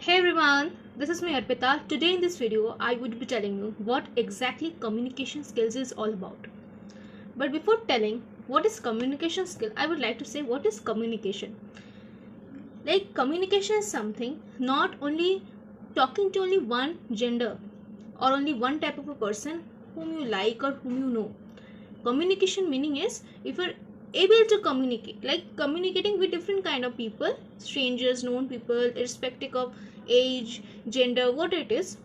Hey everyone, this is me Arpita. Today in this video, I would be telling you what exactly communication skills is all about. But before telling what is communication skill, I would like to say what is communication. Like communication is something not only talking to only one gender or only one type of a person whom you like or whom you know. Communication meaning is if you're able to communicate, like communicating with different kind of people, strangers, known people, irrespective of age, gender, what it is.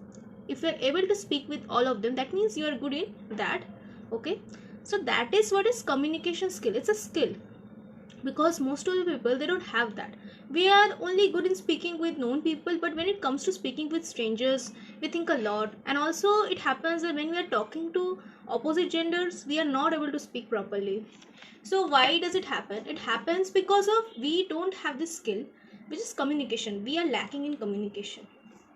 If you're able to speak with all of them, that means you are good in that. Okay, so that is what is communication skill. It's a skill because most of the people they don't have that. We are only good in speaking with known people, but when it comes to speaking with strangers we think a lot. And also it happens that when we are talking to opposite genders we are not able to speak properly. So why does it happen? It happens because of we don't have this skill, which is communication. We are lacking in communication.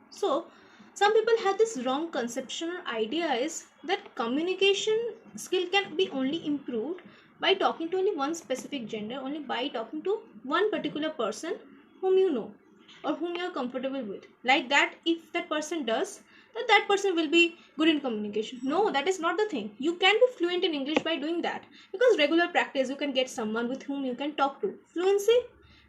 So some people have this wrong conception or idea is that communication skill can be only improved by talking to only one specific gender, only by talking to one particular person whom you know or whom you are comfortable with. Like that, if that person does, then that person will be good in communication. No, that is not the thing. You can be fluent in English by doing that because regular practice you can get someone with whom you can talk to. Fluency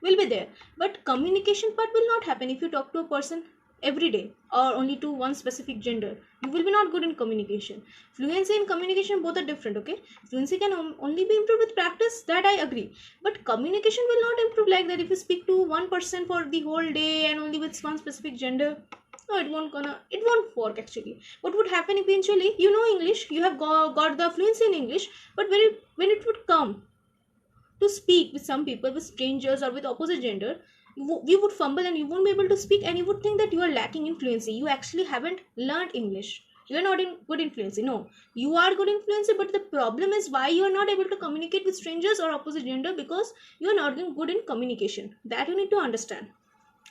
will be there, but communication part will not happen if you talk to a person every day or only to one specific gender. You will be not good in communication. Fluency and communication both are different. Okay, fluency can only be improved with practice, that I agree, but communication will not improve like that if you speak to one person for the whole day and only with one specific gender. No, it won't work actually. What would happen eventually, you know English, you have got the fluency in English, but when it would come to speak with some people, with strangers or with opposite gender, you would fumble and you won't be able to speak, and you would think that you are lacking in fluency. You actually haven't learned English. You are not in good in fluency. No, you are good in fluency, but the problem is why you are not able to communicate with strangers or opposite gender, because you are not good in communication. That you need to understand.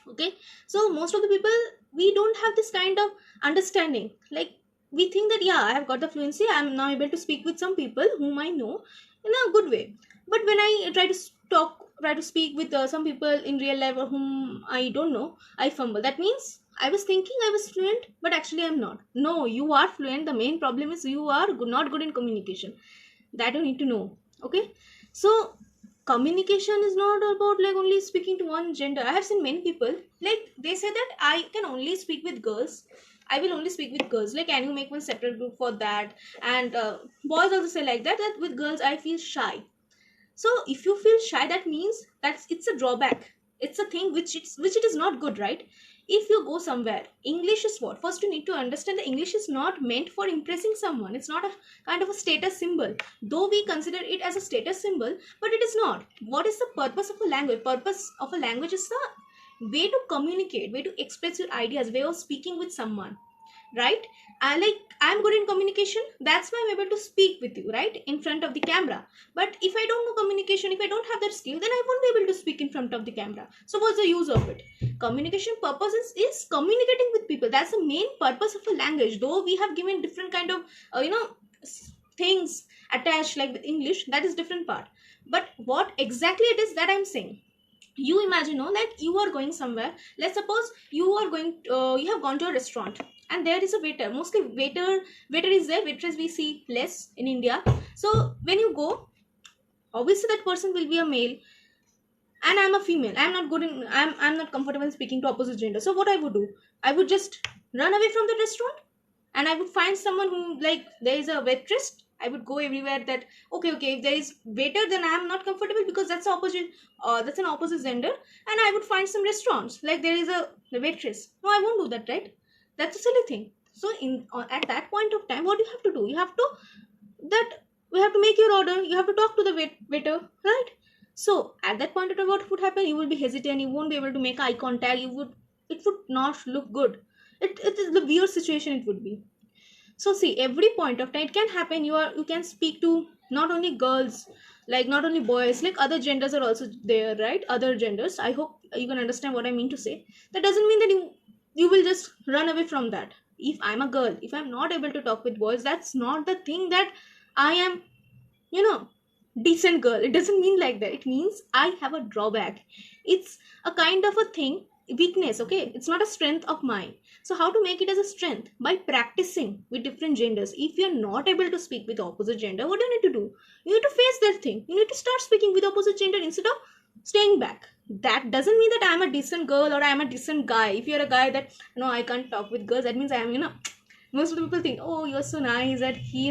Okay, so most of the people, we don't have this kind of understanding. Like we think that yeah, I have got the fluency, I am now able to speak with some people whom I know in a good way. But when I try to speak with some people in real life or whom I don't know, I fumble. That means I was thinking I was fluent, but actually I'm not. No, you are fluent. The main problem is you are not good in communication. That you need to know. Okay, so communication is not about like only speaking to one gender. I have seen many people, like they say that I can only speak with girls, I will only speak with girls. Like, can you make one separate group for that? And boys also say like that, that with girls I feel shy. So if you feel shy, that means that's it's a drawback. It's a thing which it is not good, right? If you go somewhere, English is what? First, you need to understand that English is not meant for impressing someone. It's not a kind of a status symbol. Though we consider it as a status symbol, but it is not. What is the purpose of a language? Purpose of a language is the way to communicate, way to express your ideas, way of speaking with someone, right? I'm good in communication, that's why I'm able to speak with you, right, in front of the camera. But if I don't know communication, if I don't have that skill, then I won't be able to speak in front of the camera. So what's the use of it? Communication purpose is communicating with people. That's the main purpose of a language. Though we have given different kind of things attached like the English, that is different part. But what exactly it is that I'm saying, you imagine, no, like you are going somewhere. Let's suppose you are going you have gone to a restaurant, and there is a waiter. Mostly waiter is there, waitress we see less in India. So when you go, obviously that person will be a male, and I'm a female. I'm not comfortable in speaking to opposite gender. So what I would do, I would just run away from the restaurant, and I would find someone who, like, there is a waitress. I would go everywhere that okay, if there is waiter, then I am not comfortable because that's opposite. That's an opposite gender, and I would find some restaurants like there is a the waitress. No, I won't do that, right? That's a silly thing. So in at that point of time, what you have to do? You have to that we have to make your order. You have to talk to the waiter, right? So at that point of time, what would happen? You will be hesitant. You won't be able to make eye contact. It would not look good. It is the weird situation it would be. So see, every point of time it can happen. You can speak to not only girls, like not only boys, like other genders are also there, right? Other genders. I hope you can understand what I mean to say. That doesn't mean that you will just run away from that. If I'm a girl, if I'm not able to talk with boys, that's not the thing that I am, you know, decent girl. It doesn't mean like that. It means I have a drawback. It's a kind of a thing. weakness, okay? It's not a strength of mine. So how to make it as a strength? By practicing with different genders. If you're not able to speak with opposite gender, what do you need to do? You need to face that thing. You need to start speaking with opposite gender instead of staying back. That doesn't mean that I'm a decent girl or I'm a decent guy. If you're a guy that, no, I can't talk with girls, that means I am, most of the people think, oh, you're so nice that he,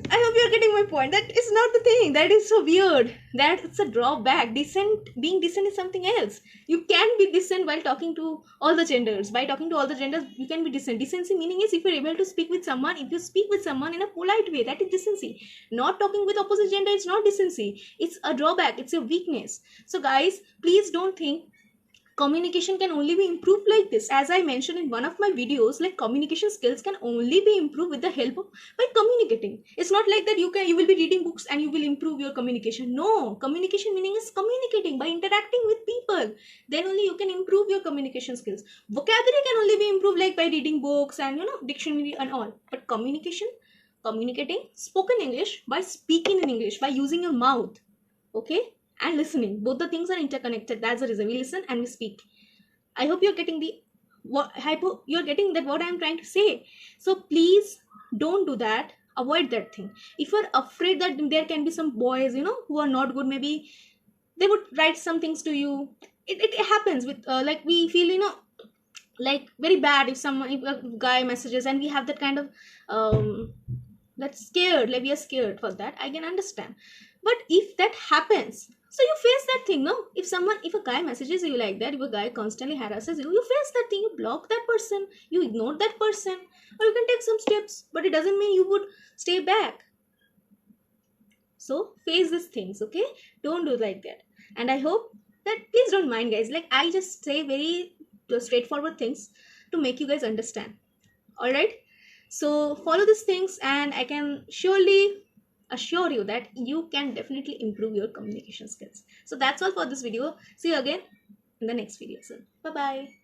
I hope you're getting my point. That is not the thing. That is so weird. That it's a drawback. Being decent is something else. You can be decent while talking to all the genders. By talking to all the genders, you can be decent. Decency meaning is if you're able to speak with someone, if you speak with someone in a polite way, that is decency. Not talking with opposite gender is not decency. It's a drawback. It's a weakness. So guys, please don't think communication can only be improved like this. As I mentioned in one of my videos, like communication skills can only be improved with the help of by communicating. It's not like that you will be reading books and you will improve your communication. No, communication meaning is communicating by interacting with people. Then only you can improve your communication skills. Vocabulary can only be improved like by reading books and dictionary and all. But communicating spoken English by speaking in English, by using your mouth, okay, and listening. Both the things are interconnected. That's the reason we listen and we speak. I hope you're getting you're getting that what I'm trying to say. So please don't do that. Avoid that thing. If you're afraid that there can be some boys, who are not good, maybe they would write some things to you. It happens with like we feel, like very bad if a guy messages and we have that kind of that's scared, like we are scared for that. I can understand. But if that happens, so you face that thing, no? If a guy messages you like that, if a guy constantly harasses you, you face that thing. You block that person, you ignore that person, or you can take some steps, but it doesn't mean you would stay back. So face these things, okay? Don't do like that. And I hope that, please don't mind guys, like I just say very straightforward things to make you guys understand. All right, so follow these things and I can surely assure you that you can definitely improve your communication skills. So that's all for this video. See you again in the next video soon. Bye bye.